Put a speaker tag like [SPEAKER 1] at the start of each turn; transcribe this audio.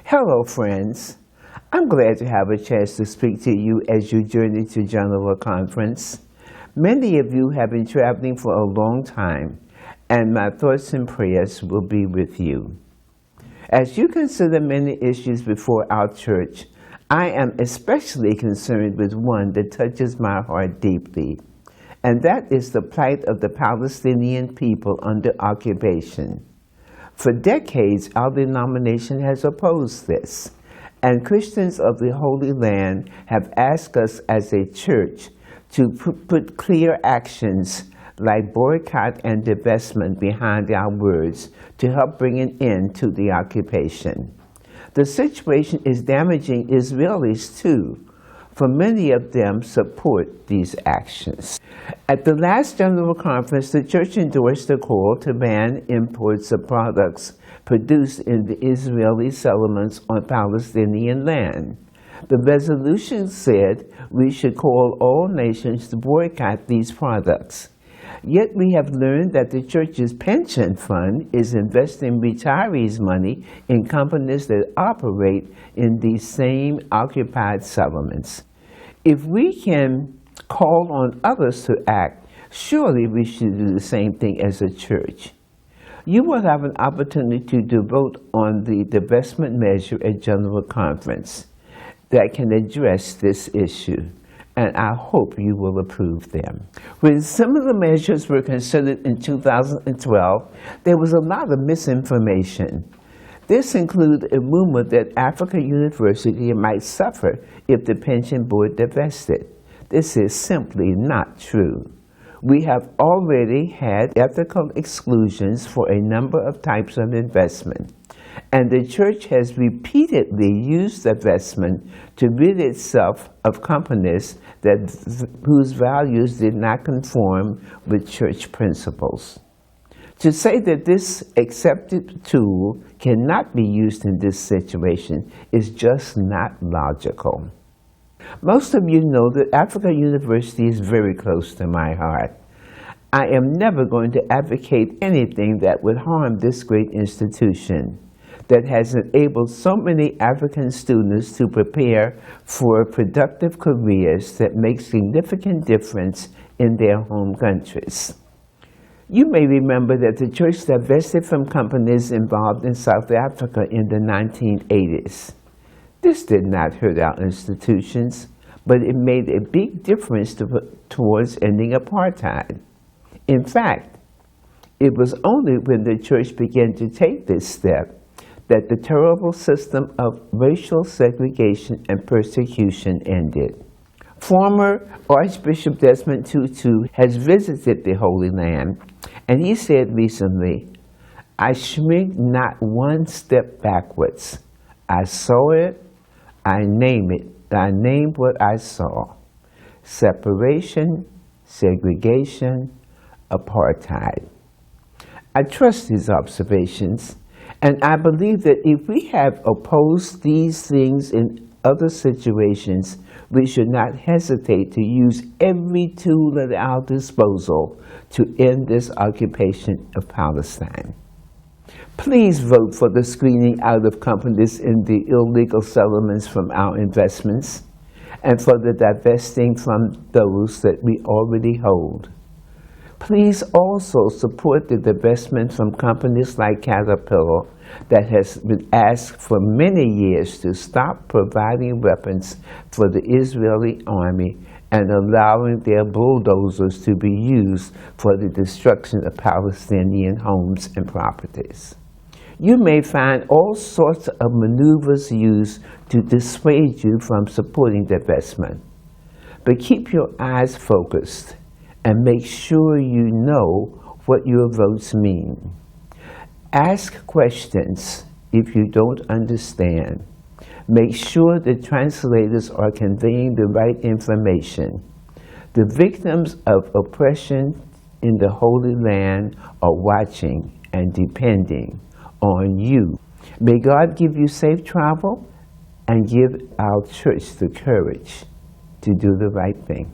[SPEAKER 1] Hello, friends. I'm glad to have a chance to speak to you as you journey to General Conference. Many of you have been traveling for a long time, and my thoughts and prayers will be with you. As you consider many issues before our church, I am especially concerned with one that touches my heart deeply, and that is the plight of the Palestinian people under occupation. For decades, our denomination has opposed this, and Christians of the Holy Land have asked us as a church to put clear actions like boycott and divestment behind our words to help bring an end to the occupation. The situation is damaging Israelis too, for many of them support these actions. At the last General Conference, the church endorsed a call to ban imports of products produced in the Israeli settlements on Palestinian land. The resolution said we should call all nations to boycott these products. Yet we have learned that the church's pension fund is investing retirees' money in companies that operate in these same occupied settlements. If we can call on others to act, surely we should do the same thing as a church. You will have an opportunity to vote on the divestment measure at General Conference that can address this issue, and I hope you will approve them. When similar measures were considered in 2012, there was a lot of misinformation. This included a rumor that Africa University might suffer if the pension board divested. This is simply not true. We have already had ethical exclusions for a number of types of investment, and the church has repeatedly used divestment to rid itself of companies whose values did not conform with church principles. To say that this accepted tool cannot be used in this situation is just not logical. Most of you know that Africa University is very close to my heart. I am never going to advocate anything that would harm this great institution that has enabled so many African students to prepare for productive careers that make significant difference in their home countries. You may remember that the church divested from companies involved in South Africa in the 1980s. This did not hurt our institutions, but it made a big difference towards ending apartheid. In fact, it was only when the church began to take this step that the terrible system of racial segregation and persecution ended. Former Archbishop Desmond Tutu has visited the Holy Land, and he said recently, "I shrink not one step backwards. I saw it, I name it. I named what I saw. Separation, segregation, apartheid." I trust these observations, and I believe that if we have opposed these things in other situations, we should not hesitate to use every tool at our disposal to end this occupation of Palestine. Please vote for the screening out of companies in the illegal settlements from our investments, and for the divesting from those that we already hold. Please also support the divestment from companies like Caterpillar that has been asked for many years to stop providing weapons for the Israeli army and allowing their bulldozers to be used for the destruction of Palestinian homes and properties. You may find all sorts of maneuvers used to dissuade you from supporting divestment, but keep your eyes focused and make sure you know what your votes mean. Ask questions if you don't understand. Make sure the translators are conveying the right information. The victims of oppression in the Holy Land are watching and depending on you. May God give you safe travel and give our church the courage to do the right thing.